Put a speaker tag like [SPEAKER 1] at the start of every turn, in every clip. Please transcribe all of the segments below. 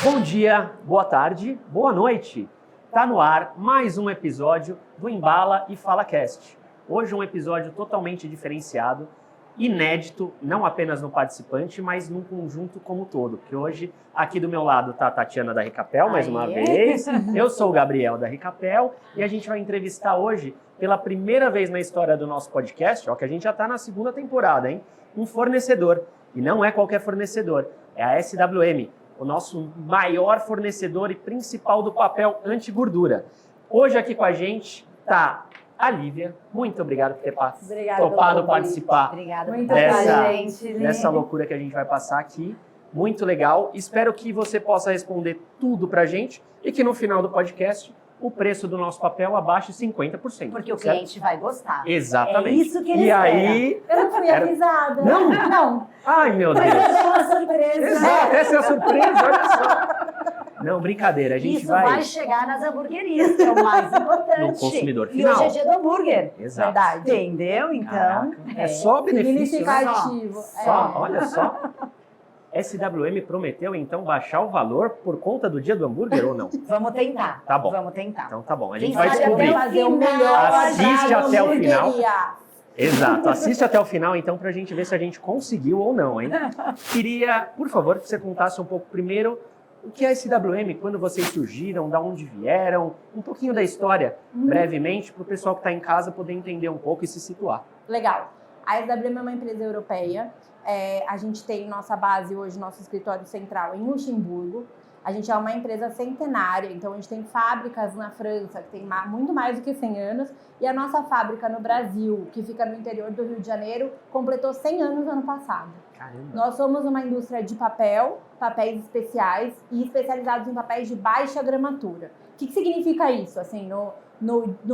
[SPEAKER 1] Bom dia, boa tarde, boa noite. Tá no ar mais um episódio do Embala e Fala Cast. Hoje um episódio totalmente diferenciado, inédito, não apenas no participante, mas no conjunto como um todo. Que hoje, aqui do meu lado tá a Tatiana da Ricapel, mais uma vez. Eu sou o Gabriel da Ricapel e a gente vai entrevistar hoje, pela primeira vez na história do nosso podcast, ó, que a gente já tá na segunda temporada, hein? Um fornecedor. E não é qualquer fornecedor, é a SWM, o nosso maior fornecedor e principal do papel anti-gordura. Hoje aqui com a gente tá a Lívia. Muito obrigado por ter topado participar dessa loucura que a gente vai passar aqui. Muito legal. Espero que você possa responder tudo pra gente e que no final do podcast o preço do nosso papel abaixe 50%.
[SPEAKER 2] Porque o cliente vai gostar.
[SPEAKER 1] Exatamente.
[SPEAKER 2] É isso que ele espera.
[SPEAKER 1] Aí...
[SPEAKER 2] Eu não fui avisada.
[SPEAKER 1] Não?
[SPEAKER 2] Não.
[SPEAKER 1] Ai, meu Deus.
[SPEAKER 2] Mas essa é uma surpresa.
[SPEAKER 1] Exato, essa é a surpresa, olha só. Não, brincadeira, a gente
[SPEAKER 2] Isso vai chegar nas hamburguerias, que é o mais importante.
[SPEAKER 1] No consumidor
[SPEAKER 2] E
[SPEAKER 1] final.
[SPEAKER 2] hoje é dia do hambúrguer.
[SPEAKER 1] Exato.
[SPEAKER 2] Verdade. Entendeu? Então,
[SPEAKER 1] Caraca, é só benefício.
[SPEAKER 3] Significativo.
[SPEAKER 1] Só, olha só. SWM prometeu, então, baixar o valor por conta do dia do hambúrguer ou não?
[SPEAKER 2] Vamos tentar.
[SPEAKER 1] Tá bom.
[SPEAKER 2] Vamos tentar.
[SPEAKER 1] Então tá bom, a
[SPEAKER 2] Quem
[SPEAKER 1] gente vai
[SPEAKER 2] sabe
[SPEAKER 1] descobrir.
[SPEAKER 2] até fazer o melhor.
[SPEAKER 1] Assiste até o final.
[SPEAKER 3] Hamburgueria.
[SPEAKER 1] Exato, assiste até o final, então, pra gente ver se a gente conseguiu ou não, hein? Queria, por favor, que você contasse um pouco primeiro o que é a SWM, quando vocês surgiram, da onde vieram, um pouquinho da história, brevemente, para o pessoal que está em casa poder entender um pouco e se situar.
[SPEAKER 3] Legal. A SWM é uma empresa europeia. A gente tem nossa base hoje, nosso escritório central em Luxemburgo. A gente é uma empresa centenária, então a gente tem fábricas na França que tem muito mais do que 100 anos e a nossa fábrica no Brasil, que fica no interior do Rio de Janeiro, completou 100 anos ano passado.
[SPEAKER 1] Caramba!
[SPEAKER 3] Nós somos uma indústria de papéis especiais e especializados em papéis de baixa gramatura. O que significa isso? Assim, no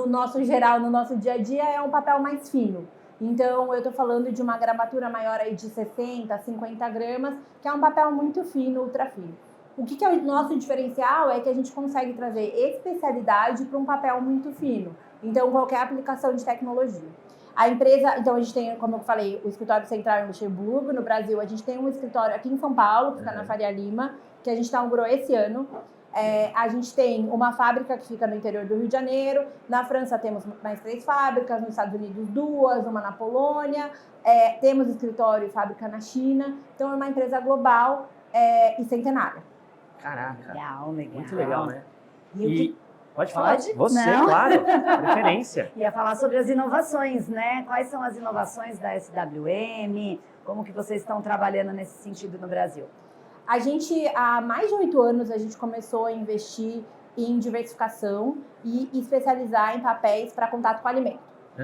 [SPEAKER 3] nosso geral, no nosso dia a dia, é um papel mais fino. Então, eu estou falando de uma gramatura maior aí de 60, 50 gramas, que é um papel muito fino, ultra fino. O que é o nosso diferencial é que a gente consegue trazer especialidade para um papel muito fino. Então, qualquer aplicação de tecnologia. A empresa, então a gente tem, como eu falei, o escritório central em Luxemburgo. No Brasil, a gente tem um escritório aqui em São Paulo, que fica na Faria Lima, que a gente inaugurou esse ano. A gente tem uma fábrica que fica no interior do Rio de Janeiro. Na França temos mais 3 fábricas, nos Estados Unidos 2, uma na Polônia. Temos escritório e fábrica na China. Então é uma empresa global e centenária.
[SPEAKER 1] Caraca!
[SPEAKER 2] Legal.
[SPEAKER 1] Muito legal, né?
[SPEAKER 2] E
[SPEAKER 1] pode falar?
[SPEAKER 2] Pode?
[SPEAKER 1] Você,
[SPEAKER 2] Não.
[SPEAKER 1] claro. Preferência.
[SPEAKER 2] ia falar sobre as inovações, né? Quais são as inovações da SWM? Como que vocês estão trabalhando nesse sentido no Brasil?
[SPEAKER 3] A gente, há mais de 8 anos, a gente começou a investir em diversificação e especializar em papéis para contato com alimento,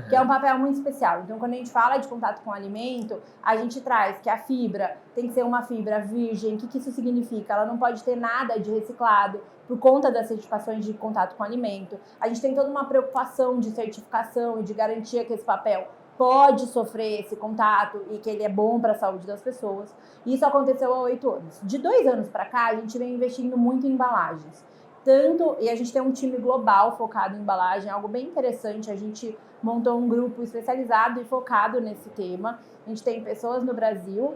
[SPEAKER 3] que é um papel muito especial. Então, quando a gente fala de contato com alimento, a gente traz que a fibra tem que ser uma fibra virgem. O que isso significa? Ela não pode ter nada de reciclado por conta das certificações de contato com alimento. A gente tem toda uma preocupação de certificação e de garantia que esse papel pode sofrer esse contato e que ele é bom para a saúde das pessoas. Isso aconteceu há 8 anos. De 2 anos para cá, a gente vem investindo muito em embalagens. E a gente tem um time global focado em embalagem, algo bem interessante. A gente montou um grupo especializado e focado nesse tema. A gente tem pessoas no Brasil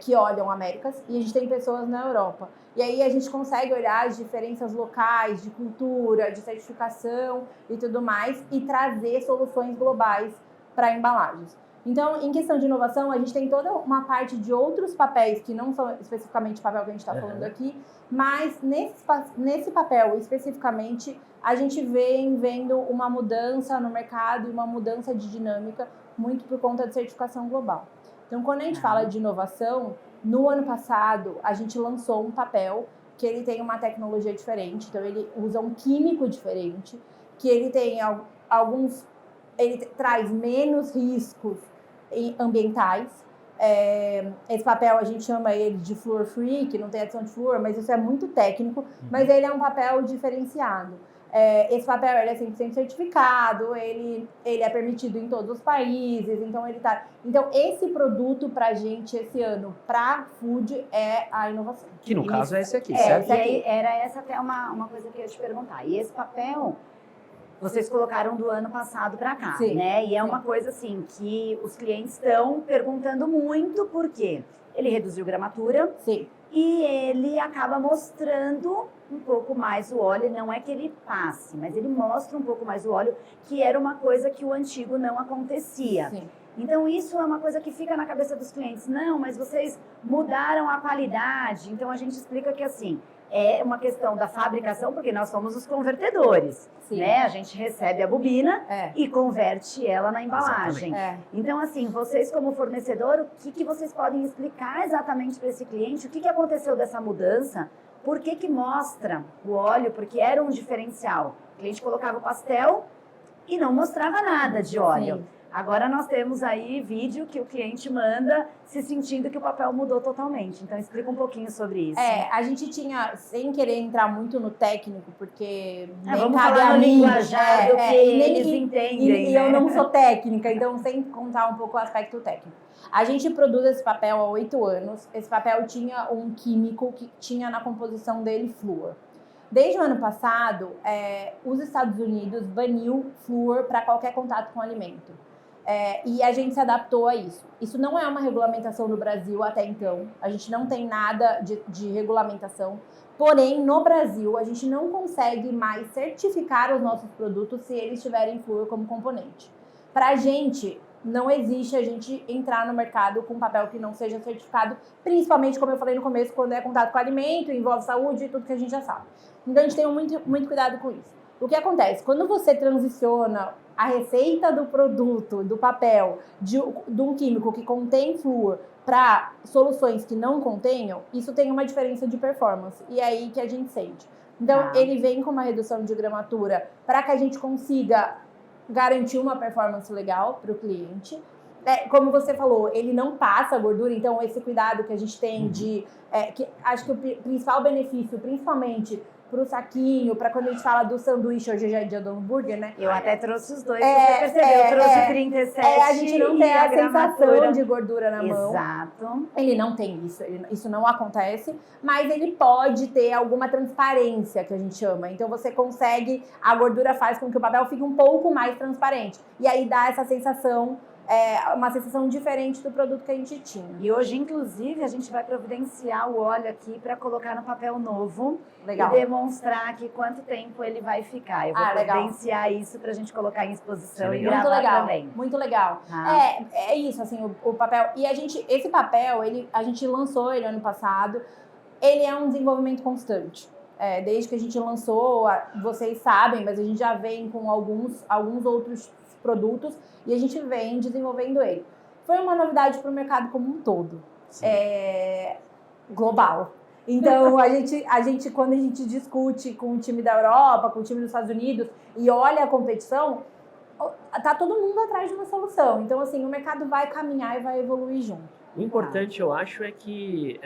[SPEAKER 3] que olham Américas e a gente tem pessoas na Europa. E aí a gente consegue olhar as diferenças locais, de cultura, de certificação e tudo mais e trazer soluções globais para embalagens. Então, em questão de inovação, a gente tem toda uma parte de outros papéis, que não são especificamente o papel que a gente está falando aqui, mas nesse papel especificamente, a gente vem vendo uma mudança no mercado e uma mudança de dinâmica, muito por conta de certificação global. Então, quando a gente fala de inovação, no ano passado, a gente lançou um papel que ele tem uma tecnologia diferente, então ele usa um químico diferente, que ele tem ele traz menos riscos ambientais. Esse papel a gente chama ele de fluor free, que não tem adição de flúor, mas isso é muito técnico, mas ele é um papel diferenciado. Esse papel ele é 100% certificado, ele é permitido em todos os países, então esse produto pra gente esse ano, pra food, é a inovação.
[SPEAKER 1] Que no caso é esse aqui, certo?
[SPEAKER 2] E aí, era essa até uma coisa que eu ia te perguntar. E esse papel, vocês colocaram do ano passado para cá,
[SPEAKER 3] Sim,
[SPEAKER 2] né? E é
[SPEAKER 3] sim.
[SPEAKER 2] uma coisa assim que os clientes estão perguntando muito por quê. Ele reduziu gramatura
[SPEAKER 3] Sim.
[SPEAKER 2] e ele acaba mostrando um pouco mais o óleo. Não é que ele passe, mas ele mostra um pouco mais o óleo, que era uma coisa que o antigo não acontecia.
[SPEAKER 3] Sim.
[SPEAKER 2] Então, isso é uma coisa que fica na cabeça dos clientes. Não, mas vocês mudaram a qualidade. Então, a gente explica que, assim, é uma questão da fabricação, porque nós somos os convertedores,
[SPEAKER 3] Sim.
[SPEAKER 2] né? A gente recebe a bobina e converte ela na embalagem. Então, assim, vocês como fornecedor, o que vocês podem explicar exatamente para esse cliente? O que aconteceu dessa mudança? Por que mostra o óleo? Porque era um diferencial. O cliente colocava o pastel e não mostrava nada de óleo.
[SPEAKER 3] Sim.
[SPEAKER 2] Agora nós temos aí vídeo que o cliente manda se sentindo que o papel mudou totalmente. Então explica um pouquinho sobre isso.
[SPEAKER 3] A gente tinha, sem querer entrar muito no técnico, porque nem
[SPEAKER 2] vamos
[SPEAKER 3] cabe
[SPEAKER 2] falar
[SPEAKER 3] a
[SPEAKER 2] no
[SPEAKER 3] mim.
[SPEAKER 2] linguajar do que eles entendem,
[SPEAKER 3] E
[SPEAKER 2] né?
[SPEAKER 3] eu não sou técnica, então sem contar um pouco o aspecto técnico. A gente produz esse papel há 8 anos. Esse papel tinha um químico que tinha na composição dele flúor. Desde o ano passado, os Estados Unidos baniu flúor para qualquer contato com alimento. E a gente se adaptou a isso. Isso não é uma regulamentação no Brasil até então. A gente não tem nada de regulamentação. Porém, no Brasil, a gente não consegue mais certificar os nossos produtos se eles tiverem flúor como componente. Para a gente, não existe a gente entrar no mercado com papel que não seja certificado, principalmente, como eu falei no começo, quando é contato com alimento, envolve saúde e tudo que a gente já sabe. Então, a gente tem muito cuidado com isso. O que acontece? Quando você transiciona a receita do produto, do papel, de um químico que contém flúor para soluções que não contenham, isso tem uma diferença de performance. E é aí que a gente sente. Então, ele vem com uma redução de gramatura para que a gente consiga garantir uma performance legal para o cliente. Como você falou, ele não passa a gordura, então esse cuidado que a gente tem acho que o principal benefício, principalmente para o saquinho, para quando a gente fala do sanduíche, hoje já é dia do hambúrguer, né?
[SPEAKER 2] Eu até trouxe os dois, você percebeu, eu trouxe 37
[SPEAKER 3] a gente não tem a sensação de gordura na mão.
[SPEAKER 2] Exato.
[SPEAKER 3] Ele não tem isso, isso não acontece, mas ele pode ter alguma transparência, que a gente chama. Então você consegue, a gordura faz com que o papel fique um pouco mais transparente. E aí dá essa sensação, uma sensação diferente do produto que a gente tinha.
[SPEAKER 2] E hoje, inclusive, a gente vai providenciar o óleo aqui para colocar no papel novo.
[SPEAKER 3] Legal.
[SPEAKER 2] E demonstrar aqui quanto tempo ele vai ficar. Eu vou providenciar isso para a gente colocar em exposição e gravar também.
[SPEAKER 3] Muito legal. É isso, assim, o papel. E esse papel, a gente lançou ele ano passado. Ele é um desenvolvimento constante. Desde que a gente lançou, vocês sabem, mas a gente já vem com alguns outros produtos e a gente vem desenvolvendo ele. Foi uma novidade para o mercado como um todo, global. Então, a gente, quando a gente discute com o time da Europa, com o time dos Estados Unidos e olha a competição, tá todo mundo atrás de uma solução. Então, assim, o mercado vai caminhar e vai evoluir junto.
[SPEAKER 1] O importante, eu acho, é que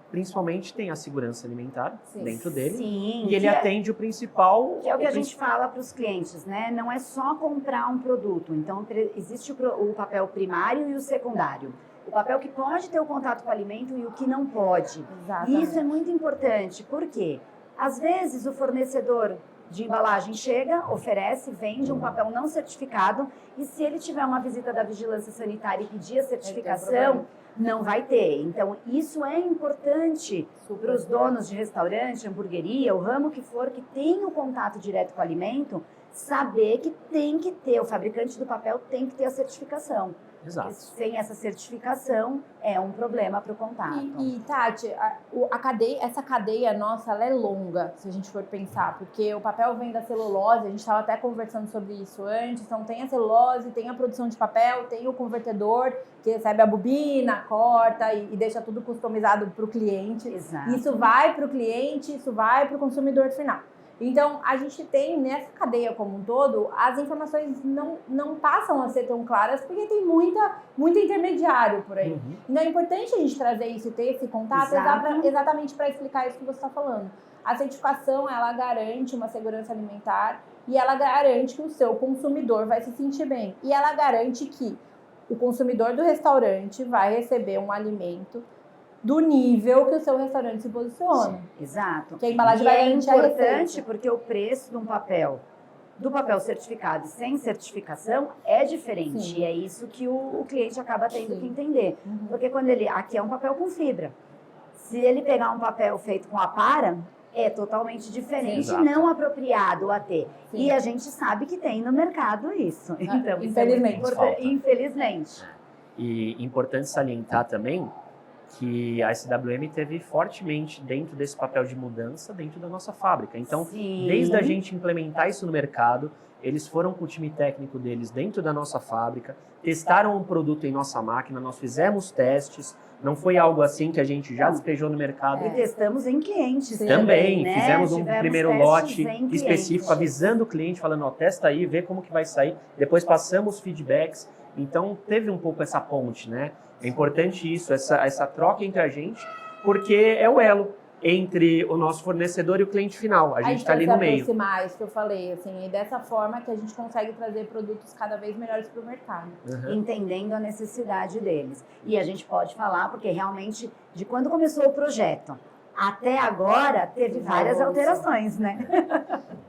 [SPEAKER 1] principalmente tem a segurança alimentar dentro dele.
[SPEAKER 2] Sim,
[SPEAKER 1] e ele atende o principal...
[SPEAKER 2] Que é o que a gente fala para os clientes, né? Não é só comprar um produto. Então, existe o papel primário e o secundário. O papel que pode ter o contato com o alimento e o que não pode.
[SPEAKER 3] Exatamente.
[SPEAKER 2] E isso é muito importante. Por quê? Às vezes, o fornecedor de embalagem chega, oferece, vende um papel não certificado e se ele tiver uma visita da vigilância sanitária e pedir a certificação, não vai ter. Então, isso é importante para os donos de restaurante, hamburgueria, o ramo que for, que tem o contato direto com o alimento, saber que tem que ter, o fabricante do papel tem que ter a certificação.
[SPEAKER 1] Exato.
[SPEAKER 2] Sem essa certificação, é um problema para o contato.
[SPEAKER 3] E Tati, essa cadeia nossa, ela é longa, se a gente for pensar, porque o papel vem da celulose, a gente estava até conversando sobre isso antes, então tem a celulose, tem a produção de papel, tem o convertedor, que recebe a bobina, corta e deixa tudo customizado para o cliente.
[SPEAKER 2] Exato.
[SPEAKER 3] Isso vai para o cliente, isso vai para o consumidor final. Então, a gente tem nessa cadeia como um todo, as informações não passam a ser tão claras, porque tem muito intermediário por aí. Então, é importante a gente trazer isso e ter esse contato exatamente para explicar isso que você está falando. A certificação, ela garante uma segurança alimentar e ela garante que o seu consumidor vai se sentir bem. E ela garante que o consumidor do restaurante vai receber um alimento do nível que o seu restaurante se posiciona.
[SPEAKER 2] Exato.
[SPEAKER 3] Que a embalagem vai garantir a
[SPEAKER 2] importante
[SPEAKER 3] receita.
[SPEAKER 2] porque o preço de um papel do papel certificado e sem certificação é diferente.
[SPEAKER 3] Sim.
[SPEAKER 2] E é isso que o cliente acaba tendo que entender. Porque quando aqui é um papel com fibra. Se ele pegar um papel feito com apara, é totalmente diferente,
[SPEAKER 1] Exato.
[SPEAKER 2] não apropriado a ter.
[SPEAKER 3] Sim.
[SPEAKER 2] E a gente sabe que tem no mercado isso. Então, isso
[SPEAKER 3] infelizmente.
[SPEAKER 2] é muito importante.
[SPEAKER 1] Falta.
[SPEAKER 2] Infelizmente.
[SPEAKER 1] E importante salientar também que a SWM teve fortemente dentro desse papel de mudança dentro da nossa fábrica. Então,
[SPEAKER 2] Sim.
[SPEAKER 1] desde a gente implementar isso no mercado, eles foram com o time técnico deles dentro da nossa fábrica, testaram o produto em nossa máquina, nós fizemos testes, não foi algo assim que a gente já despejou no mercado.
[SPEAKER 2] E testamos em clientes
[SPEAKER 1] Também,
[SPEAKER 2] né?
[SPEAKER 1] fizemos um
[SPEAKER 2] Tivemos
[SPEAKER 1] primeiro
[SPEAKER 2] testes
[SPEAKER 1] lote
[SPEAKER 2] em
[SPEAKER 1] específico,
[SPEAKER 2] clientes.
[SPEAKER 1] avisando o cliente, falando, ó, testa aí, vê como que vai sair. Depois passamos feedbacks. Então, teve um pouco essa ponte, né? É importante isso, essa troca entre a gente, porque é o elo entre o nosso fornecedor e o cliente final. A gente está ali no meio.
[SPEAKER 3] aproximar, isso que eu falei, assim, e dessa forma que a gente consegue trazer produtos cada vez melhores para o mercado.
[SPEAKER 1] Uhum.
[SPEAKER 2] Entendendo a necessidade deles. E a gente pode falar, porque realmente, de quando começou o projeto até agora, teve várias alterações, né?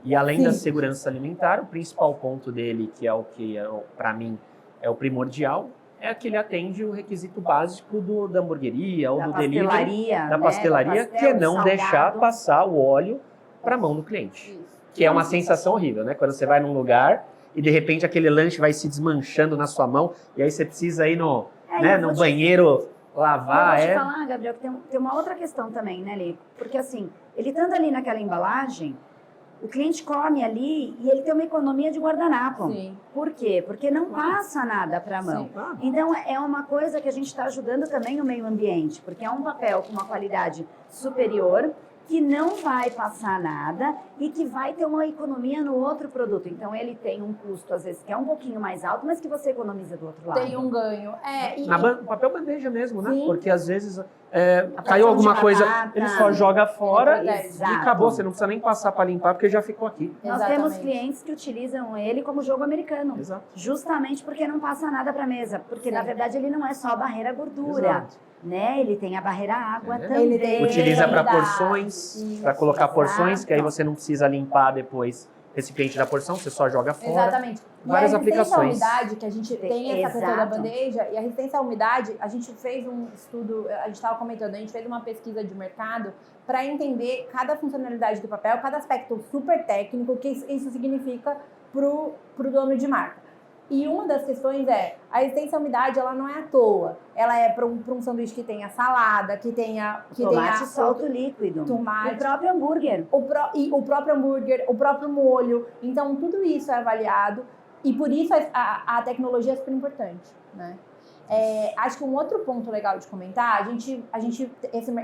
[SPEAKER 1] E além
[SPEAKER 3] Sim.
[SPEAKER 1] da segurança alimentar, o principal ponto dele, que é o que, para mim, é o primordial, é que ele atende o requisito básico da hamburgueria ou
[SPEAKER 2] Da
[SPEAKER 1] do delivery,
[SPEAKER 2] pastelaria,
[SPEAKER 1] da
[SPEAKER 2] né?
[SPEAKER 1] pastelaria,
[SPEAKER 2] Do
[SPEAKER 1] que é
[SPEAKER 2] pastel,
[SPEAKER 1] não
[SPEAKER 2] salgado.
[SPEAKER 1] deixar passar o óleo para a mão do cliente.
[SPEAKER 3] Isso.
[SPEAKER 1] Que é uma sensação horrível, né? Quando você vai num lugar e de repente aquele lanche vai se desmanchando na sua mão e aí você precisa ir no
[SPEAKER 2] eu vou te-
[SPEAKER 1] banheiro lavar.
[SPEAKER 2] Eu vou te falar, Gabriel, que tem uma outra questão também, né, Lico? Porque assim, ele estando ali naquela embalagem, o cliente come ali e ele tem uma economia de guardanapo.
[SPEAKER 3] Sim.
[SPEAKER 2] Por quê? Porque não passa nada para a mão.
[SPEAKER 3] Sim.
[SPEAKER 2] Então, é uma coisa que a gente está ajudando também o meio ambiente, porque é um papel com uma qualidade superior, que não vai passar nada e que vai ter uma economia no outro produto. Então, ele tem um custo, às vezes, que é um pouquinho mais alto, mas que você economiza do outro lado.
[SPEAKER 3] Tem um ganho.
[SPEAKER 1] Papel bandeja mesmo, né?
[SPEAKER 3] Sim.
[SPEAKER 1] Porque às vezes
[SPEAKER 2] A
[SPEAKER 1] caiu
[SPEAKER 2] porção
[SPEAKER 1] alguma
[SPEAKER 2] de
[SPEAKER 1] coisa,
[SPEAKER 2] batata.
[SPEAKER 1] ele só joga fora
[SPEAKER 3] Ele
[SPEAKER 1] e
[SPEAKER 3] protege.
[SPEAKER 1] acabou. Você não precisa nem passar para limpar porque já ficou aqui.
[SPEAKER 2] Nós
[SPEAKER 3] Exatamente.
[SPEAKER 2] temos clientes que utilizam ele como jogo americano.
[SPEAKER 1] Exato.
[SPEAKER 2] Justamente porque não passa nada para a mesa. Porque,
[SPEAKER 3] Sim.
[SPEAKER 2] na verdade, ele não é só a barreira gordura.
[SPEAKER 1] Exato.
[SPEAKER 2] Né? Ele tem a barreira água
[SPEAKER 1] É.
[SPEAKER 2] também.
[SPEAKER 3] Ele tem-
[SPEAKER 1] Utiliza para
[SPEAKER 3] Verdade.
[SPEAKER 1] porções,
[SPEAKER 3] Isso,
[SPEAKER 1] para colocar
[SPEAKER 2] exato.
[SPEAKER 1] porções, que aí você não precisa limpar depois o recipiente da porção, você só joga fora.
[SPEAKER 3] Exatamente.
[SPEAKER 1] Várias
[SPEAKER 3] e a resistência à
[SPEAKER 1] aplicações.
[SPEAKER 3] umidade, que a gente tem essa questão da
[SPEAKER 2] Exato.
[SPEAKER 3] bandeja, e a resistência à umidade, a gente fez um estudo, a gente estava comentando, a gente fez uma pesquisa de mercado para entender cada funcionalidade do papel, cada aspecto super técnico, o que isso significa para o dono de marca. E uma das questões é, a resistência à umidade, ela não é à toa. Ela é para um sanduíche que tenha salada, que tenha
[SPEAKER 2] Tomate solto líquido.
[SPEAKER 3] tomate.
[SPEAKER 2] O próprio hambúrguer.
[SPEAKER 3] O próprio hambúrguer, o próprio molho. Então, tudo isso é avaliado e por isso a tecnologia é super importante, né? Acho que um outro ponto legal de comentar,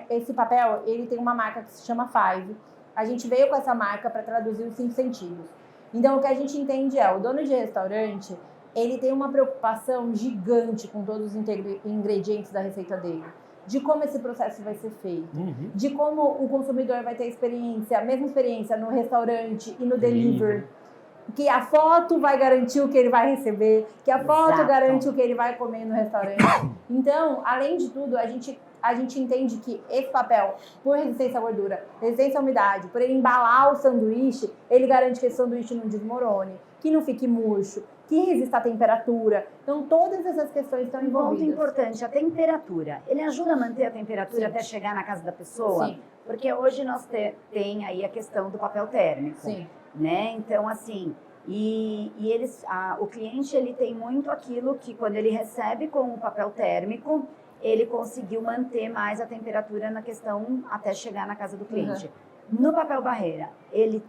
[SPEAKER 3] esse papel, ele tem uma marca que se chama Five. A gente veio com essa marca para traduzir os 5 sentidos. Então, o que a gente entende o dono de restaurante, ele tem uma preocupação gigante com todos os ingredientes da receita dele. De como esse processo vai ser feito.
[SPEAKER 1] Uhum.
[SPEAKER 3] De como o consumidor vai ter a mesma experiência no restaurante e no delivery. Que a foto vai garantir o que ele vai receber, que a foto
[SPEAKER 2] Exato.
[SPEAKER 3] garante o que ele vai comer no restaurante. Então, além de tudo, a gente entende que esse papel, por resistência à gordura, resistência à umidade, por ele embalar o sanduíche, ele garante que esse sanduíche não desmorone, que não fique murcho, que resista à temperatura. Então, todas essas questões estão
[SPEAKER 2] Um ponto
[SPEAKER 3] envolvidas.
[SPEAKER 2] importante, a temperatura. Ele ajuda a manter a temperatura
[SPEAKER 3] Sim.
[SPEAKER 2] até chegar na casa da pessoa?
[SPEAKER 3] Sim.
[SPEAKER 2] Porque hoje nós tem aí a questão do papel térmico.
[SPEAKER 3] Sim.
[SPEAKER 2] Né? Então, assim, o cliente ele tem muito aquilo que quando ele recebe com o papel térmico, ele conseguiu manter mais a temperatura na questão até chegar na casa do cliente. No papel barreira, ele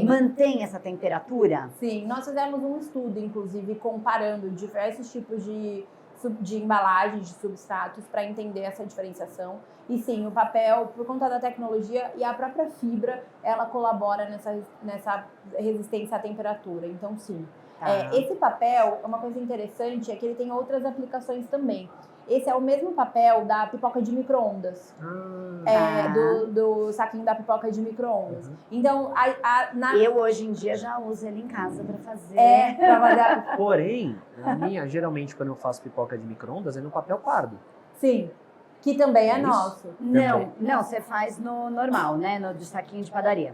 [SPEAKER 2] mantém essa temperatura?
[SPEAKER 3] Sim, nós fizemos um estudo, inclusive, comparando diversos tipos de embalagens, de substratos, para entender essa diferenciação. E sim, o papel, por conta da tecnologia e a própria fibra, ela colabora nessa resistência à temperatura. Então, sim.
[SPEAKER 2] Tá.
[SPEAKER 3] Esse papel, uma coisa interessante, é que ele tem outras aplicações também. Esse é o mesmo papel da pipoca de micro-ondas. Do saquinho da pipoca de micro-ondas.
[SPEAKER 1] Uhum.
[SPEAKER 3] Então,
[SPEAKER 2] Eu hoje em dia já uso ele em casa para fazer.
[SPEAKER 1] Porém, a minha, geralmente, quando eu faço pipoca de micro-ondas, é no papel pardo.
[SPEAKER 3] Sim, que também é
[SPEAKER 1] Isso.
[SPEAKER 3] nosso.
[SPEAKER 2] Não, você faz no normal, né? No de saquinho de padaria.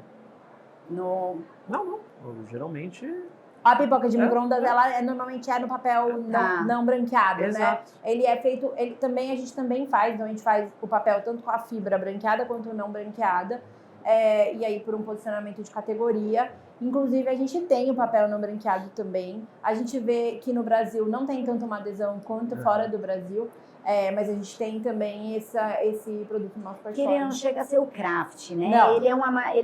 [SPEAKER 2] No...
[SPEAKER 1] Não. Geralmente...
[SPEAKER 3] A pipoca de micro-ondas, ela normalmente é no papel não branqueado,
[SPEAKER 1] Exato.
[SPEAKER 3] né? Ele é feito, a gente também faz, então a gente faz o papel tanto com a fibra branqueada quanto não branqueada, e aí por um posicionamento de categoria. Inclusive, a gente tem o papel não branqueado também. A gente vê que no Brasil não tem tanto uma adesão quanto fora do Brasil, mas a gente tem também esse produto no nosso
[SPEAKER 2] Que
[SPEAKER 3] portfólio.
[SPEAKER 2] ele não chega a ser o craft, né?
[SPEAKER 3] Não.
[SPEAKER 2] Ele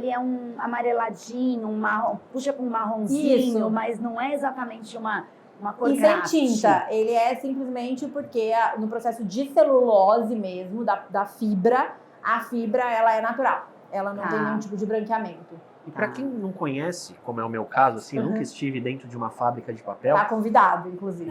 [SPEAKER 2] é um amareladinho, um marrom, puxa para um marronzinho,
[SPEAKER 3] Isso.
[SPEAKER 2] mas não é exatamente uma cor
[SPEAKER 3] E sem
[SPEAKER 2] craft.
[SPEAKER 3] tinta, ele é simplesmente porque no processo de celulose mesmo, da fibra, a fibra ela é natural. Ela não tem nenhum tipo de branqueamento.
[SPEAKER 1] E para quem não conhece, como é o meu caso, assim, nunca estive dentro de uma fábrica de papel,
[SPEAKER 3] Tá convidado, inclusive.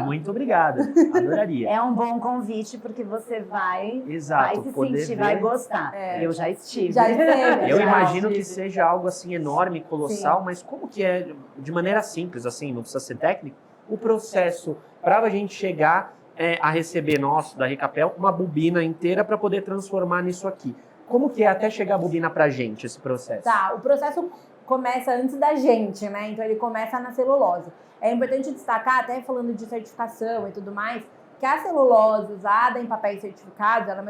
[SPEAKER 1] muito obrigada, adoraria.
[SPEAKER 2] É um bom convite, porque você vai
[SPEAKER 1] Exato,
[SPEAKER 2] se
[SPEAKER 1] poder
[SPEAKER 2] sentir,
[SPEAKER 1] ver.
[SPEAKER 2] vai gostar. Eu já estive.
[SPEAKER 3] Já esteve.
[SPEAKER 1] Eu
[SPEAKER 3] Já.
[SPEAKER 1] imagino que seja algo assim enorme, colossal, mas como que é, de maneira simples, assim, não precisa ser técnico, o processo para a gente chegar a receber da Recapel uma bobina inteira para poder transformar nisso aqui? Como que é até chegar a bobina pra gente, esse processo?
[SPEAKER 3] Tá, o processo começa antes da gente, né? Então ele começa na celulose. É importante destacar, até falando de certificação e tudo mais, que a celulose usada em papéis certificados, ela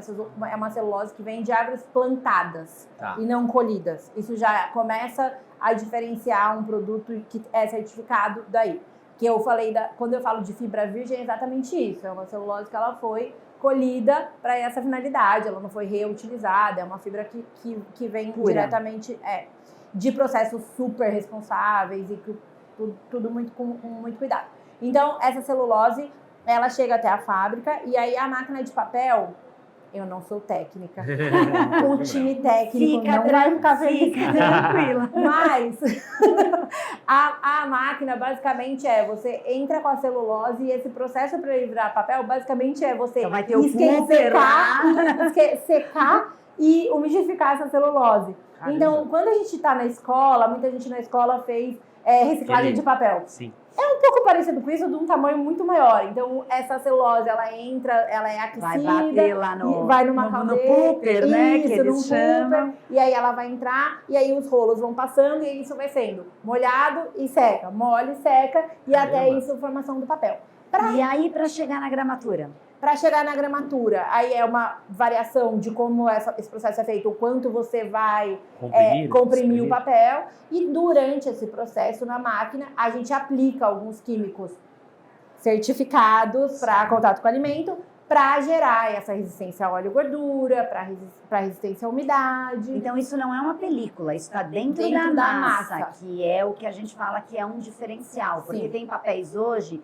[SPEAKER 3] é uma celulose que vem de árvores plantadas e não colhidas. Isso já começa a diferenciar um produto que é certificado daí. Que eu falei, quando eu falo de fibra virgem, é exatamente isso. É uma celulose que ela foi colhida para essa finalidade, ela não foi reutilizada, é uma fibra que vem diretamente de processos super responsáveis e tudo muito com muito cuidado. Então, essa celulose, ela chega até a fábrica e aí a máquina de papel, eu não sou técnica, o time técnico não vai ficar feliz.
[SPEAKER 2] Tranquila.
[SPEAKER 3] Mas a máquina basicamente você entra com a celulose e esse processo para ele virar papel basicamente você
[SPEAKER 2] então vai ter o
[SPEAKER 3] secar e umidificar essa celulose.
[SPEAKER 1] Caramba.
[SPEAKER 3] Então, quando a gente está na escola, muita gente na escola fez reciclagem de papel.
[SPEAKER 1] Sim.
[SPEAKER 3] É um pouco parecido com isso, de um tamanho muito maior. Então, essa celulose, ela entra, ela é aquecida.
[SPEAKER 2] Vai bater lá
[SPEAKER 3] vai numa caldeira.
[SPEAKER 2] No pooper, né? Que eles chamam.
[SPEAKER 3] E aí ela vai entrar, e aí os rolos vão passando, e isso vai sendo molhado e seca. Molha e seca, e até isso, formação do papel.
[SPEAKER 2] E aí, para chegar na gramatura?
[SPEAKER 3] Para chegar na gramatura, aí é uma variação de como esse processo é feito, o quanto você vai comprimir o papel. E durante esse processo na máquina, a gente aplica alguns químicos certificados para contato com o alimento, para gerar essa resistência a óleo e gordura, para resistência à umidade.
[SPEAKER 2] Então, isso não é uma película, isso está dentro da massa, que é o que a gente fala que é um diferencial. Porque tem papéis hoje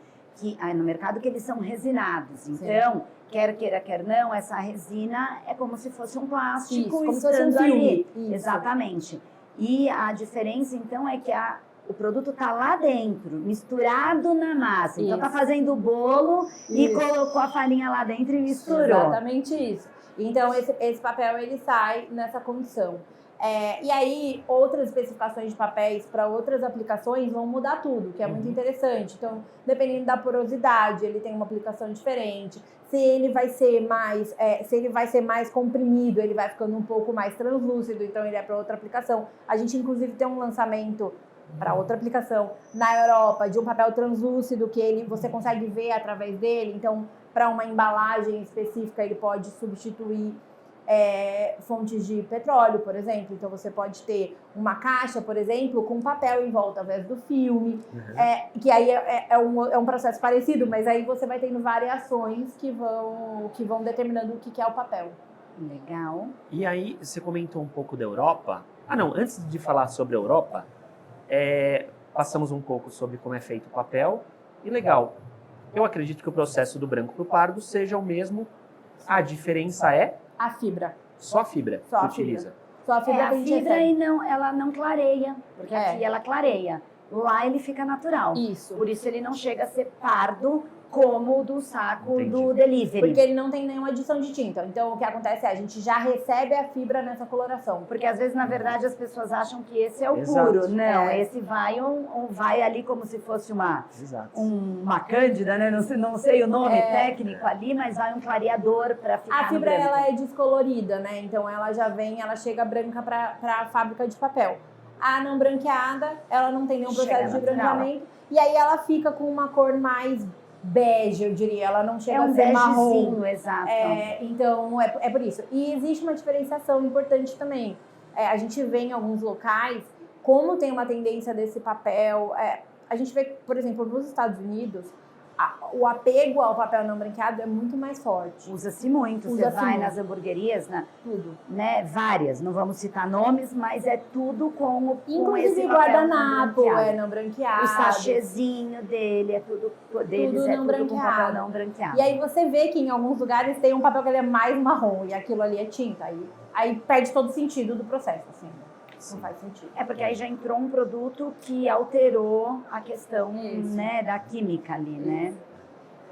[SPEAKER 2] no mercado que eles são resinados. Então, quer queira, quer não, essa resina é como se fosse um plástico
[SPEAKER 3] como se fosse um filme.
[SPEAKER 2] ali.
[SPEAKER 3] Isso.
[SPEAKER 2] Exatamente. E a diferença, então, é que o produto está lá dentro, misturado na massa. Então, está fazendo o bolo e colocou a farinha lá dentro e misturou.
[SPEAKER 3] Exatamente isso. Então, esse papel, ele sai nessa condição. E aí, outras especificações de papéis para outras aplicações vão mudar tudo, que é muito interessante. Então, dependendo da porosidade, ele tem uma aplicação diferente. Se ele vai ser mais comprimido, ele vai ficando um pouco mais translúcido, então ele é para outra aplicação. A gente, inclusive, tem um lançamento para outra aplicação na Europa de um papel translúcido que você consegue ver através dele. Então, para uma embalagem específica, ele pode substituir fontes de petróleo, por exemplo. Então, você pode ter uma caixa, por exemplo, com papel em volta, ao invés do filme, que aí é um processo parecido, mas aí você vai tendo variações que vão determinando o que é o papel.
[SPEAKER 2] Legal.
[SPEAKER 1] E aí, você comentou um pouco da Europa. Antes de falar sobre a Europa, passamos um pouco sobre como é feito o papel. E legal, eu acredito que o processo do branco para o pardo seja o mesmo. A diferença é
[SPEAKER 3] a fibra.
[SPEAKER 1] Só a fibra
[SPEAKER 3] Só
[SPEAKER 1] que
[SPEAKER 3] a fibra.
[SPEAKER 1] utiliza.
[SPEAKER 3] Só a fibra que a gente
[SPEAKER 2] fibra
[SPEAKER 3] recebe.
[SPEAKER 2] ela não clareia, porque aqui ela clareia. Lá ele fica natural.
[SPEAKER 3] Isso.
[SPEAKER 2] Por isso ele não chega a ser pardo como o do saco do delivery.
[SPEAKER 3] Porque ele não tem nenhuma adição de tinta. Então, o que acontece a gente já recebe a fibra nessa coloração.
[SPEAKER 2] Porque às vezes, na verdade, as pessoas acham que esse é o
[SPEAKER 1] Exato.
[SPEAKER 2] puro. Não, esse vai ali como se fosse uma cândida, né? Não sei o nome técnico ali, mas vai um clareador para ficar
[SPEAKER 3] A fibra,
[SPEAKER 2] no branco.
[SPEAKER 3] ela é descolorida, né? Então, ela chega branca para a fábrica de papel. A não branqueada, ela não tem nenhum
[SPEAKER 2] Chega
[SPEAKER 3] processo de
[SPEAKER 2] natural.
[SPEAKER 3] branqueamento. E aí ela fica com uma cor mais bege, eu diria. Ela não chega
[SPEAKER 2] É um
[SPEAKER 3] a ser marrom.
[SPEAKER 2] begezinho, exato.
[SPEAKER 3] Então, é por isso. E existe uma diferenciação importante também. A gente vê em alguns locais, como tem uma tendência desse papel... a gente vê, por exemplo, nos Estados Unidos, o apego ao papel não branqueado é muito mais forte.
[SPEAKER 2] Usa-se muito. Você
[SPEAKER 3] Usa-se
[SPEAKER 2] vai
[SPEAKER 3] muito.
[SPEAKER 2] nas hamburguerias,
[SPEAKER 3] Tudo.
[SPEAKER 2] né? Várias, não vamos citar nomes, mas é tudo com esse
[SPEAKER 3] Inclusive
[SPEAKER 2] papel
[SPEAKER 3] guardanapo
[SPEAKER 2] não branqueado.
[SPEAKER 3] não branqueado.
[SPEAKER 2] O sachêzinho dele é tudo deles,
[SPEAKER 3] Tudo
[SPEAKER 2] é
[SPEAKER 3] não
[SPEAKER 2] tudo com papel
[SPEAKER 3] branqueado.
[SPEAKER 2] não branqueado.
[SPEAKER 3] E aí você vê que em alguns lugares tem um papel que ele é mais marrom e aquilo ali é tinta. Aí perde todo o sentido do processo, assim. Não faz sentido.
[SPEAKER 2] É porque aí já entrou um produto que alterou a questão,
[SPEAKER 3] Isso.
[SPEAKER 2] né, da química ali, né?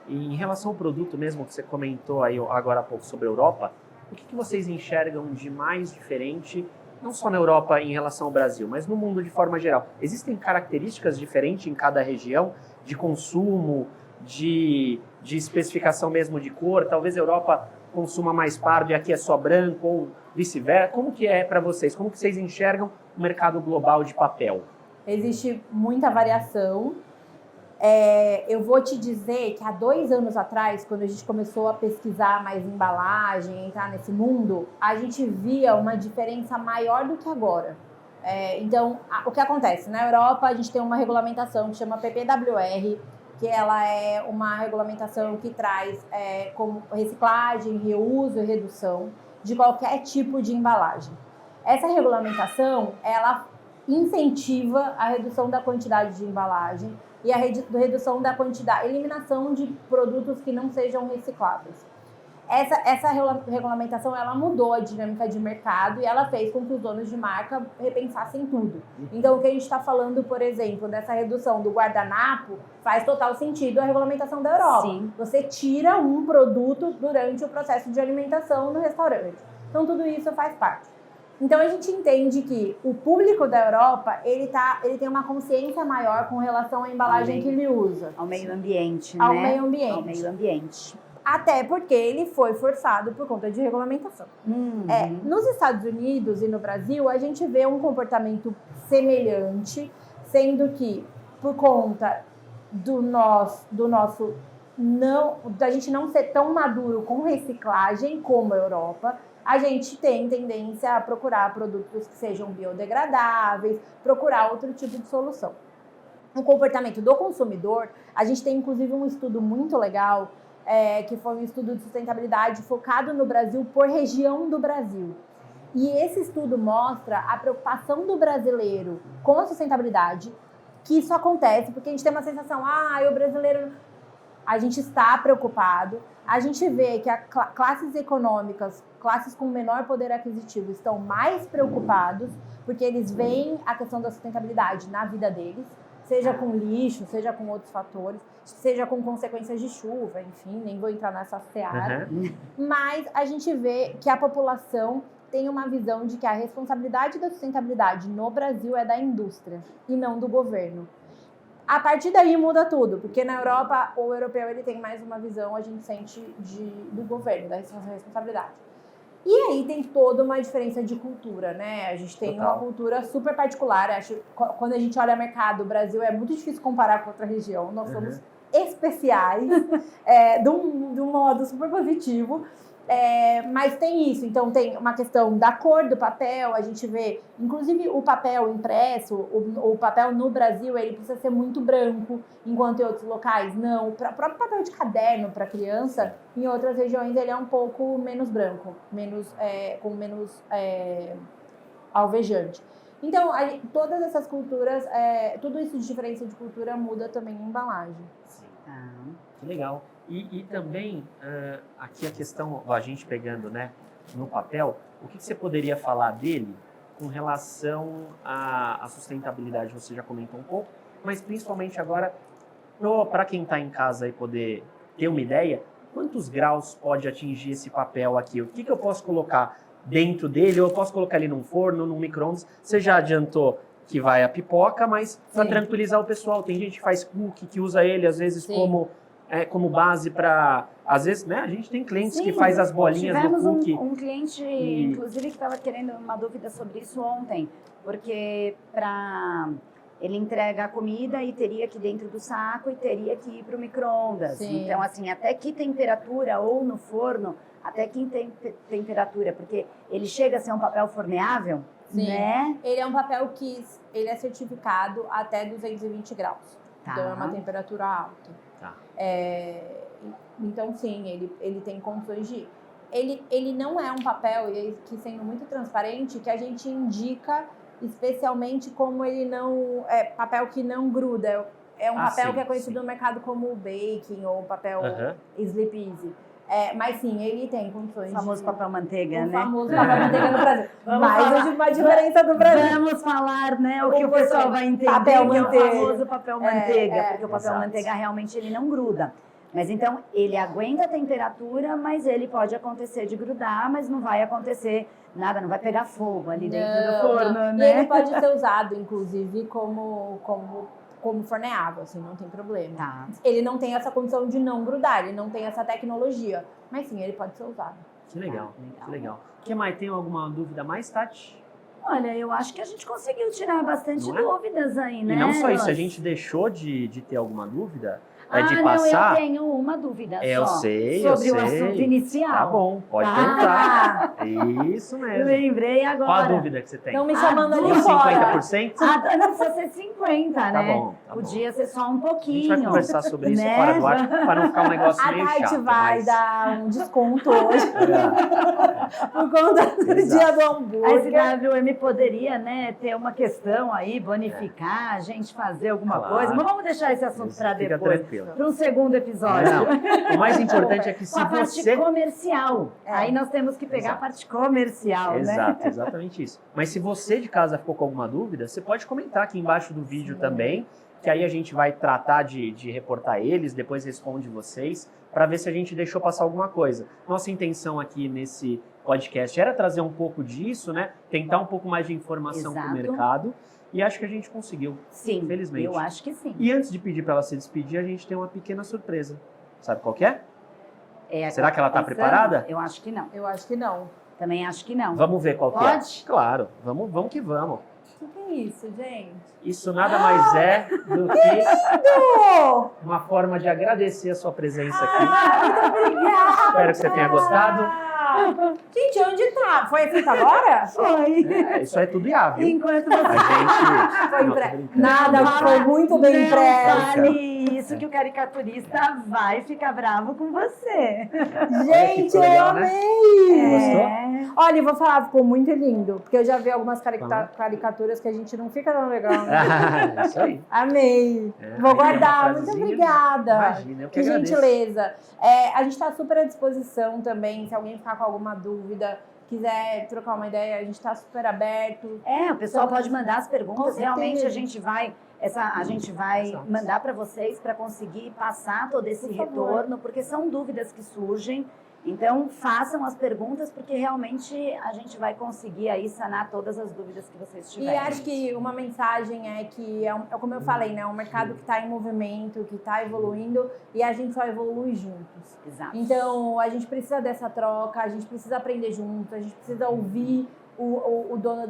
[SPEAKER 1] E em relação ao produto mesmo que você comentou aí agora há pouco sobre a Europa, o que vocês enxergam de mais diferente, não só na Europa em relação ao Brasil, mas no mundo de forma geral? Existem características diferentes em cada região, de consumo, de especificação mesmo de cor? Talvez a Europa consuma mais pardo e aqui é só branco, ou vice-versa. Como que é para vocês? Como que vocês enxergam o mercado global de papel?
[SPEAKER 3] Existe muita variação. Eu vou te dizer que há 2 anos atrás, quando a gente começou a pesquisar mais embalagem, entrar nesse mundo, a gente via uma diferença maior do que agora. Então, o que acontece? Na Europa, a gente tem uma regulamentação que chama PPWR, que ela é uma regulamentação que traz como reciclagem, reuso e redução de qualquer tipo de embalagem. Essa regulamentação, ela incentiva a redução da quantidade de embalagem e a redução da quantidade, eliminação de produtos que não sejam recicláveis. Essa regulamentação, ela mudou a dinâmica de mercado e ela fez com que os donos de marca repensassem tudo. Então, o que a gente está falando, por exemplo, dessa redução do guardanapo, faz total sentido a regulamentação da Europa.
[SPEAKER 2] Sim.
[SPEAKER 3] Você tira um produto durante o processo de alimentação no restaurante. Então, tudo isso faz parte. Então, a gente entende que o público da Europa, ele tem uma consciência maior com relação à embalagem que ele usa.
[SPEAKER 2] Ao meio ambiente,
[SPEAKER 3] Ao
[SPEAKER 2] né?
[SPEAKER 3] meio ambiente.
[SPEAKER 2] Ao meio ambiente.
[SPEAKER 3] Até porque ele foi forçado por conta de regulamentação. Nos Estados Unidos e no Brasil, a gente vê um comportamento semelhante, sendo que, por conta da gente não ser tão maduro com reciclagem como a Europa, a gente tem tendência a procurar produtos que sejam biodegradáveis, procurar outro tipo de solução. O comportamento do consumidor, a gente tem inclusive um estudo muito legal, que foi um estudo de sustentabilidade focado no Brasil por região do Brasil. E esse estudo mostra a preocupação do brasileiro com a sustentabilidade, que isso acontece porque a gente tem uma sensação, o brasileiro... A gente está preocupado, a gente vê que classes econômicas, classes com menor poder aquisitivo estão mais preocupados, porque eles veem a questão da sustentabilidade na vida deles, seja com lixo, seja com outros fatores, seja com consequências de chuva, enfim, nem vou entrar nessa seara. Mas a gente vê que a população tem uma visão de que a responsabilidade da sustentabilidade no Brasil é da indústria e não do governo. A partir daí muda tudo, porque na Europa, o europeu ele tem mais uma visão, a gente sente, do governo, da responsabilidade. E aí tem toda uma diferença de cultura, né? A gente tem uma cultura super particular. Acho que quando a gente olha o mercado, o Brasil é muito difícil comparar com outra região. Nós somos especiais, de um modo super positivo. Mas tem isso, então tem uma questão da cor do papel, a gente vê, inclusive o papel impresso, o papel no Brasil, ele precisa ser muito branco, enquanto em outros locais não. O próprio papel de caderno para criança, em outras regiões ele é um pouco menos branco, com menos alvejante. Então, todas essas culturas, tudo isso de diferença de cultura muda também a embalagem.
[SPEAKER 1] Sim. Que legal. E também, aqui a questão, a gente pegando, né, no papel, o que você poderia falar dele com relação à sustentabilidade? Você já comentou um pouco, mas principalmente agora, para quem está em casa e poder ter uma ideia, quantos graus pode atingir esse papel aqui? O que eu posso colocar dentro dele? Ou eu posso colocar ele num forno, num micro-ondas? Você já adiantou que vai a pipoca, mas para tranquilizar o pessoal, tem gente que faz cookie, que usa ele às vezes como base para... Às vezes, né, a gente tem clientes que faz as bolinhas do cookie.
[SPEAKER 2] Tivemos um cliente, inclusive, que estava querendo uma dúvida sobre isso ontem. porque ele entrega a comida e teria que ir dentro do saco e teria que ir para o micro-ondas.
[SPEAKER 3] Sim.
[SPEAKER 2] Então, assim, até que temperatura, ou no forno, até que temperatura, porque ele chega a ser um papel forneável,
[SPEAKER 3] Sim.
[SPEAKER 2] né?
[SPEAKER 3] Ele é um papel que ele é certificado até 220 graus.
[SPEAKER 2] Tá.
[SPEAKER 3] Então é uma temperatura alta.
[SPEAKER 1] Tá.
[SPEAKER 3] Então, sim, ele tem condições de ir. Ele não é um papel, e que sendo muito transparente, que a gente indica especialmente como ele não... É papel que não gruda. É um papel
[SPEAKER 1] sim,
[SPEAKER 3] que é conhecido
[SPEAKER 1] sim.
[SPEAKER 3] no mercado como baking ou papel Sleep Easy. Mas sim, ele tem condições
[SPEAKER 2] O famoso papel manteiga,
[SPEAKER 3] o
[SPEAKER 2] né?
[SPEAKER 3] famoso papel manteiga no Brasil.
[SPEAKER 2] Vamos
[SPEAKER 3] Mais
[SPEAKER 2] falar-
[SPEAKER 3] uma diferença do Brasil.
[SPEAKER 2] Vamos falar, né, o que o pessoal vai entender,
[SPEAKER 3] Papel
[SPEAKER 2] que é
[SPEAKER 3] manteiga.
[SPEAKER 2] o famoso papel manteiga, porque o papel
[SPEAKER 1] exato.
[SPEAKER 2] manteiga realmente ele não gruda. Mas então, ele aguenta a temperatura, mas ele pode acontecer de grudar, mas não vai acontecer nada, não vai pegar fogo ali dentro do forno,
[SPEAKER 3] não.
[SPEAKER 2] né?
[SPEAKER 3] E ele pode ser usado, inclusive, como forneável, assim, não tem problema.
[SPEAKER 2] Tá.
[SPEAKER 3] Ele não tem essa condição de não grudar, ele não tem essa tecnologia. Mas sim, ele pode ser usado.
[SPEAKER 1] Que legal,
[SPEAKER 2] Legal.
[SPEAKER 1] que legal. O que mais? Tem alguma dúvida mais, Tati?
[SPEAKER 2] Olha, eu acho que a gente conseguiu tirar bastante
[SPEAKER 1] Não é?
[SPEAKER 2] dúvidas aí, né?
[SPEAKER 1] E não só isso, a
[SPEAKER 2] Nós?
[SPEAKER 1] gente deixou de ter alguma dúvida, de
[SPEAKER 2] Não,
[SPEAKER 1] passar...
[SPEAKER 2] eu tenho uma dúvida
[SPEAKER 1] Eu
[SPEAKER 2] só
[SPEAKER 1] sei,
[SPEAKER 2] sobre
[SPEAKER 1] eu
[SPEAKER 2] o
[SPEAKER 1] sei.
[SPEAKER 2] assunto inicial.
[SPEAKER 1] Tá bom, pode perguntar. Isso mesmo.
[SPEAKER 2] Lembrei agora.
[SPEAKER 1] Qual a dúvida que você tem?
[SPEAKER 3] Não me chamando ali
[SPEAKER 1] Os
[SPEAKER 3] fora.
[SPEAKER 1] 50%?
[SPEAKER 2] Não precisa ser 50,
[SPEAKER 1] Tá
[SPEAKER 2] né?
[SPEAKER 1] bom, tá bom.
[SPEAKER 2] Podia ser só um
[SPEAKER 1] A gente
[SPEAKER 2] pouquinho.
[SPEAKER 1] vai conversar sobre isso
[SPEAKER 2] né?
[SPEAKER 1] fora do ar, para não ficar um negócio
[SPEAKER 3] A
[SPEAKER 1] meio
[SPEAKER 3] Tati
[SPEAKER 1] chato.
[SPEAKER 3] vai
[SPEAKER 1] mas...
[SPEAKER 3] dar um desconto hoje por conta do
[SPEAKER 1] Exato.
[SPEAKER 3] dia do
[SPEAKER 2] A
[SPEAKER 3] hambúrguer.
[SPEAKER 2] SWM poderia, né, ter uma questão aí, bonificar, a gente fazer alguma
[SPEAKER 1] Claro.
[SPEAKER 2] coisa. Mas vamos deixar esse assunto para
[SPEAKER 1] Fica
[SPEAKER 2] depois.
[SPEAKER 1] tranquilo.
[SPEAKER 2] Para um segundo episódio.
[SPEAKER 1] Não, o mais importante é que
[SPEAKER 2] Com
[SPEAKER 1] se
[SPEAKER 2] a parte
[SPEAKER 1] você...
[SPEAKER 2] comercial.
[SPEAKER 3] É.
[SPEAKER 2] Aí nós temos que pegar
[SPEAKER 1] Exato.
[SPEAKER 2] a parte comercial, né?
[SPEAKER 1] Exato, exatamente isso. Mas se você de casa ficou com alguma dúvida, você pode comentar aqui embaixo do vídeo também, que aí a gente vai tratar de reportar eles, depois responde vocês, para ver se a gente deixou passar alguma coisa. Nossa intenção aqui nesse podcast era trazer um pouco disso, né? Tentar um pouco mais de informação para o
[SPEAKER 2] Exato.
[SPEAKER 1] mercado, e acho que a gente conseguiu.
[SPEAKER 2] Sim,
[SPEAKER 1] Felizmente.
[SPEAKER 2] eu acho que sim.
[SPEAKER 1] E antes de pedir para ela se despedir, a gente tem uma pequena surpresa. Sabe qual que é? Será que ela tá
[SPEAKER 2] pensando?
[SPEAKER 1] preparada?
[SPEAKER 2] Eu acho que não.
[SPEAKER 3] Eu acho que não.
[SPEAKER 2] Também acho que não.
[SPEAKER 1] Vamos ver qual que
[SPEAKER 2] Pode?
[SPEAKER 1] é. Claro, vamos que vamos.
[SPEAKER 3] O que é isso, gente?
[SPEAKER 1] Isso nada mais é do que
[SPEAKER 3] Oh,
[SPEAKER 1] uma forma de agradecer a sua presença aqui.
[SPEAKER 3] muito obrigada!
[SPEAKER 1] Espero que você tenha gostado.
[SPEAKER 3] Gente, onde tá? Foi feito agora?
[SPEAKER 2] Foi.
[SPEAKER 1] Isso é tudo IA, viu?
[SPEAKER 2] Enquanto
[SPEAKER 1] A
[SPEAKER 2] você
[SPEAKER 1] gente...
[SPEAKER 3] Foi
[SPEAKER 1] Não, tô
[SPEAKER 3] impre-
[SPEAKER 1] brincando.
[SPEAKER 3] Nada, foi muito bem
[SPEAKER 2] não
[SPEAKER 3] impresso.
[SPEAKER 2] fale isso que o caricaturista vai ficar bravo com você.
[SPEAKER 3] Gente,
[SPEAKER 1] ficou legal,
[SPEAKER 3] eu
[SPEAKER 1] né?
[SPEAKER 3] amei! Olha, eu vou falar, ficou muito lindo. Porque eu já vi algumas caricaturas que a gente não fica tão legal. Né?
[SPEAKER 1] Isso aí.
[SPEAKER 3] Amei!
[SPEAKER 1] É,
[SPEAKER 3] Vou
[SPEAKER 1] aí tem
[SPEAKER 3] guardar,
[SPEAKER 1] uma
[SPEAKER 3] muito
[SPEAKER 1] frasezinha.
[SPEAKER 3] obrigada!
[SPEAKER 1] Imagina, eu que
[SPEAKER 3] Que
[SPEAKER 1] agradeço.
[SPEAKER 3] gentileza! A gente está super à disposição também, se alguém ficar com alguma dúvida, quiser trocar uma ideia, a gente está super aberto.
[SPEAKER 2] O pessoal pode mandar as
[SPEAKER 3] Com
[SPEAKER 2] perguntas.
[SPEAKER 3] certeza.
[SPEAKER 2] Realmente a gente vai
[SPEAKER 1] Exato.
[SPEAKER 2] mandar para vocês para conseguir passar todo esse
[SPEAKER 3] Por favor.
[SPEAKER 2] retorno, porque são dúvidas que surgem. Então façam as perguntas, porque realmente a gente vai conseguir aí sanar todas as dúvidas que vocês
[SPEAKER 3] E
[SPEAKER 2] tiverem.
[SPEAKER 3] acho que uma mensagem é que, é como eu falei, né? É um mercado que está em movimento, que está evoluindo e a gente só evolui juntos.
[SPEAKER 2] Exato.
[SPEAKER 3] Então, a gente precisa dessa troca, a gente precisa aprender junto, a gente precisa ouvir o dono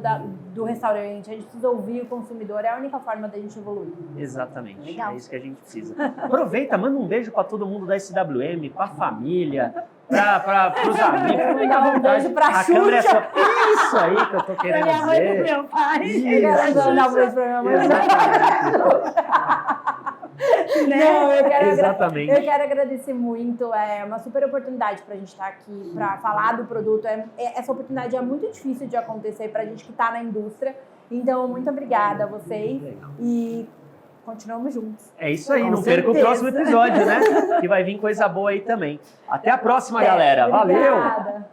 [SPEAKER 3] do restaurante, a gente precisa ouvir o consumidor, é a única forma da gente evoluir.
[SPEAKER 1] Exatamente.
[SPEAKER 2] Legal.
[SPEAKER 1] É isso que a gente precisa. Aproveita, manda um beijo para todo mundo da SWM, para a família, para os amigos. Fica à
[SPEAKER 3] Um
[SPEAKER 1] vontade.
[SPEAKER 3] beijo pra
[SPEAKER 1] A câmera é
[SPEAKER 3] Xuxa.
[SPEAKER 1] só... Isso aí que eu tô
[SPEAKER 2] Pra
[SPEAKER 1] querendo
[SPEAKER 2] minha mãe e pro
[SPEAKER 1] dizer.
[SPEAKER 2] meu pai.
[SPEAKER 3] Eu quero dar um beijo pra minha mãe.
[SPEAKER 1] Exatamente.
[SPEAKER 3] Não, eu quero
[SPEAKER 1] Exatamente.
[SPEAKER 3] Eu quero agradecer muito, é uma super oportunidade para a gente estar aqui para falar do produto. Essa oportunidade é muito difícil de acontecer para a gente que está na indústria. Então, muito obrigada a vocês
[SPEAKER 1] Legal.
[SPEAKER 3] e continuamos juntos.
[SPEAKER 1] É isso aí,
[SPEAKER 2] Com
[SPEAKER 1] não perca o
[SPEAKER 2] certeza.
[SPEAKER 1] próximo episódio, né? Que vai vir coisa boa aí também. Até a próxima, galera. Valeu!
[SPEAKER 3] Obrigada.